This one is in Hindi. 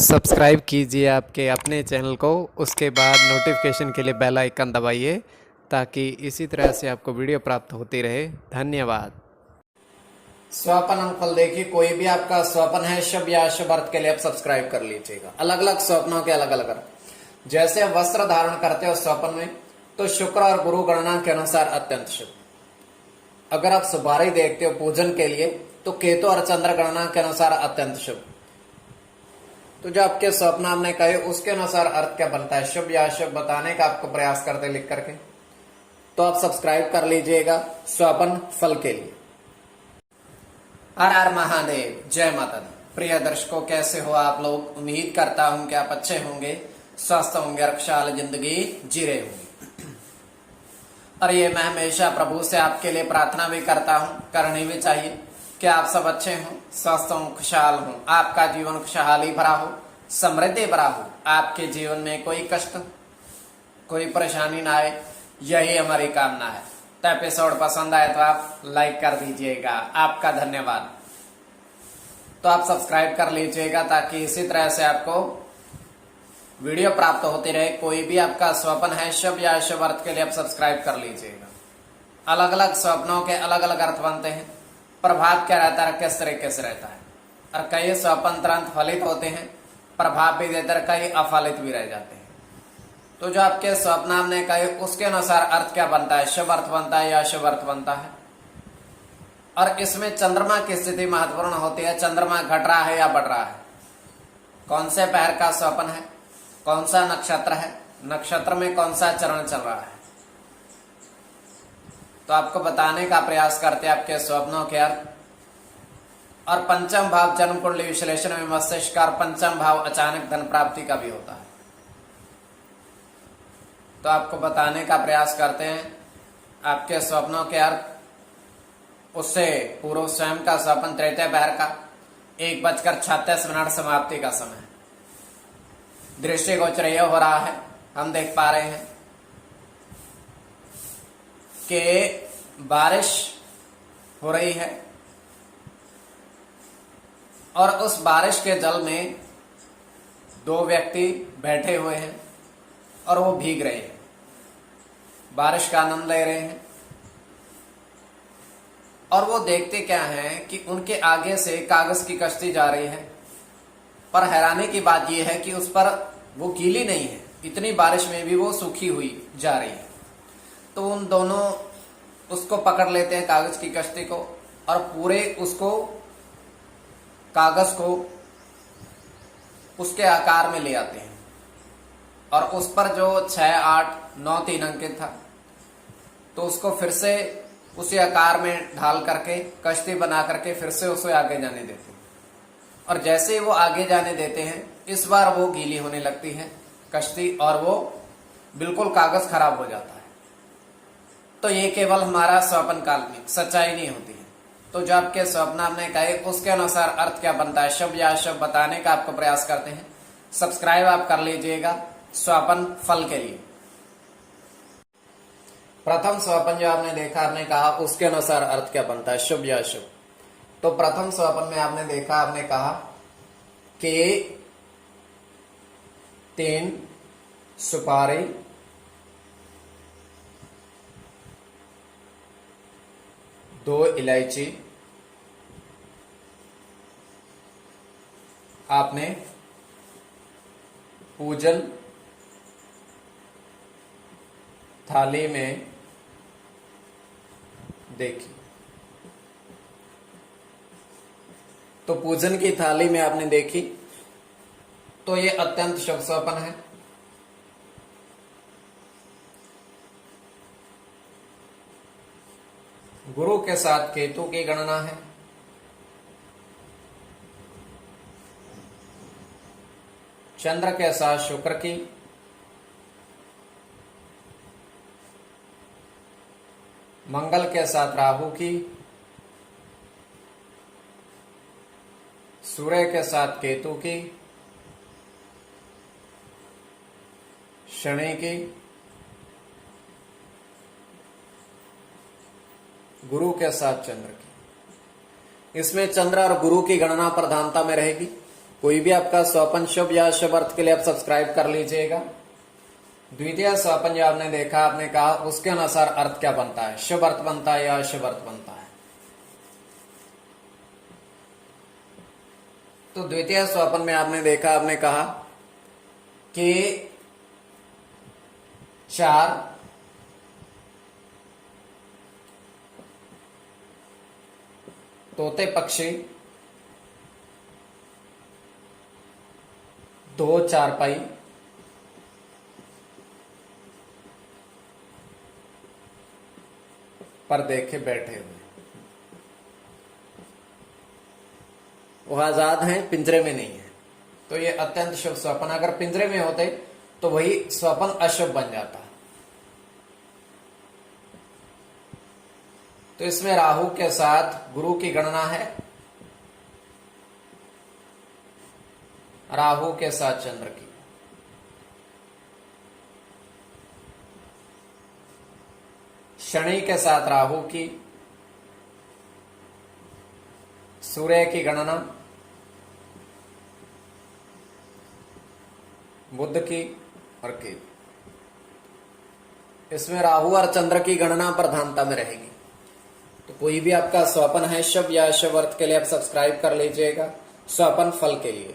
सब्सक्राइब कीजिए आपके अपने चैनल को, उसके बाद नोटिफिकेशन के लिए बेल आइकन दबाइए ताकि इसी तरह से आपको वीडियो प्राप्त होती रहे। धन्यवाद। स्वपन अंकफल देखिए, कोई भी आपका स्वपन है शुभ या अशुभ अर्थ के लिए आप सब्सक्राइब कर लीजिएगा। अलग अलग स्वप्नों के अलग अलग अर्थ। जैसे वस्त्र धारण करते हो स्वपन में, तो शुक्र और गुरु गणना के अनुसार अत्यंत शुभ। अगर आप सुपारी देखते हो पूजन के लिए, तो केतु और चंद्र गणना के अनुसार अत्यंत शुभ। तो जो आपके स्वप्न आपने कहे उसके अनुसार अर्थ क्या बनता है, शुभ या अशुभ बताने का आपको प्रयास करते लिख करके, तो आप सब्सक्राइब कर लीजिएगा स्वपन फल के लिए। हर हर महादेव, जय माता दी। प्रिय दर्शकों, कैसे हो आप लोग? उम्मीद करता हूं कि आप अच्छे होंगे, स्वस्थ होंगे और खुशहाल जिंदगी जी रहे होंगे। और ये मैं हमेशा प्रभु से आपके लिए प्रार्थना भी करता हूं, करनी भी चाहिए कि आप सब अच्छे हों, स्वस्थ हों, खुशहाल हों, आपका जीवन खुशहाली भरा हो, समृद्धि भरा हो, आपके जीवन में कोई कष्ट कोई परेशानी ना आए, यही हमारी कामना है। तो एपिसोड पसंद आए तो आप लाइक कर दीजिएगा, आपका धन्यवाद। तो आप सब्सक्राइब कर लीजिएगा ताकि इसी तरह से आपको वीडियो प्राप्त होती रहे। कोई भी आपका स्वप्न है शुभ या अशुभ अर्थ के लिए आप सब्सक्राइब कर लीजिएगा। अलग अलग स्वप्नों के अलग अलग अर्थ बनते हैं, प्रभाव क्या रहता है, किस तरीके से रहता है। और कई स्वप्न तुरंत फलित होते हैं, प्रभाव भी देते हैं, कई अफलित भी रह जाते हैं। तो जो आपके स्वप्न हमने कहे उसके अनुसार अर्थ क्या बनता है, शुभ अर्थ बनता है या अशुभ अर्थ बनता है। और इसमें चंद्रमा की स्थिति महत्वपूर्ण होती है। चंद्रमा घट रहा है या बढ़ रहा है, कौन से पैर का स्वप्न है, कौन सा नक्षत्र है, नक्षत्र में कौन सा चरण चल रहा है, तो आपको बताने का प्रयास करते हैं आपके स्वप्नों के अर्थ। और पंचम भाव जन्म कुंडली विश्लेषण में मस्तिष्क का, और पंचम भाव अचानक धन प्राप्ति का भी होता है। तो आपको बताने का प्रयास करते हैं आपके स्वप्नों के अर्थ। उससे पूर्व स्वयं का स्वप्न तृतीय पहर का 1:36 समाप्ति का समय। दृष्टि गोचर यह हो रहा है, हम देख पा रहे हैं कि बारिश हो रही है और उस बारिश के जल में दो व्यक्ति बैठे हुए हैं और वो भीग रहे हैं, बारिश का आनंद ले रहे हैं। और वो देखते क्या है कि उनके आगे से कागज की कश्ती जा रही है, पर हैरानी की बात यह है कि उस पर वो गीली नहीं है, इतनी बारिश में भी वो सूखी हुई जा रही है। तो उन दोनों उसको पकड़ लेते हैं, कागज की कश्ती को, और पूरे उसको कागज को उसके आकार में ले आते हैं। और उस पर जो 6, 8, 9, 3 अंकित था, तो उसको फिर से उसी आकार में ढाल करके कश्ती बना करके फिर से उसे आगे जाने देते हैं। और जैसे ही वो आगे जाने देते हैं, इस बार वो गीली होने लगती है कश्ती और वो बिल्कुल कागज खराब हो जाता है। तो ये केवल हमारा स्वप्न काल्पनिक, सच्चाई नहीं होती है। तो जो आपके स्वप्न आपने कहे उसके अनुसार अर्थ क्या बनता है, शुभ या अशुभ बताने का आपको प्रयास करते हैं। सब्सक्राइब आप कर लीजिएगा स्वप्न फल के लिए। प्रथम स्वप्न जो आपने देखा, आपने कहा उसके अनुसार अर्थ क्या बनता है, शुभ या अशुभ। तो प्रथम स्वप्न में आपने देखा, आपने कहा कि 3 सुपारी, 2 इलायची आपने पूजन थाली में देखी। तो पूजन की थाली में आपने देखी, तो ये अत्यंत शुभ स्वप्न है। गुरु के साथ केतु की गणना है। चंद्र के साथ शुक्र की, मंगल के साथ राहु की, सूर्य के साथ केतु की, शनि की, गुरु के साथ चंद्र की। इसमें चंद्र और गुरु की गणना प्रधानता में रहेगी। कोई भी आपका स्वपन शुभ या अशुभ अर्थ के लिए आप सब्सक्राइब कर लीजिएगा। द्वितीय स्वपन जो आपने देखा, आपने कहा उसके अनुसार अर्थ क्या बनता है, शुभ अर्थ बनता है या अशुभ अर्थ बनता है। तो द्वितीय स्वपन में आपने देखा, आपने कहा कि 4 तोते पक्षी, 2 चारपाई, पर देखे बैठे हुए। वो आजाद हैं, पिंजरे में नहीं है, तो ये अत्यंत शुभ स्वप्न। अगर पिंजरे में होते तो वही स्वप्न अशुभ बन जाता। तो इसमें राहु के साथ गुरु की गणना है, राहु के साथ चंद्र की। शनि के साथ राहु की, सूर्य की गणना, बुध की और केतु। इसमें राहु और चंद्र की गणना प्रधानता में रहेगी। तो कोई भी आपका स्वपन है शुभ या अशुभ अर्थ के लिए आप सब्सक्राइब कर लीजिएगा स्वपन फल के लिए।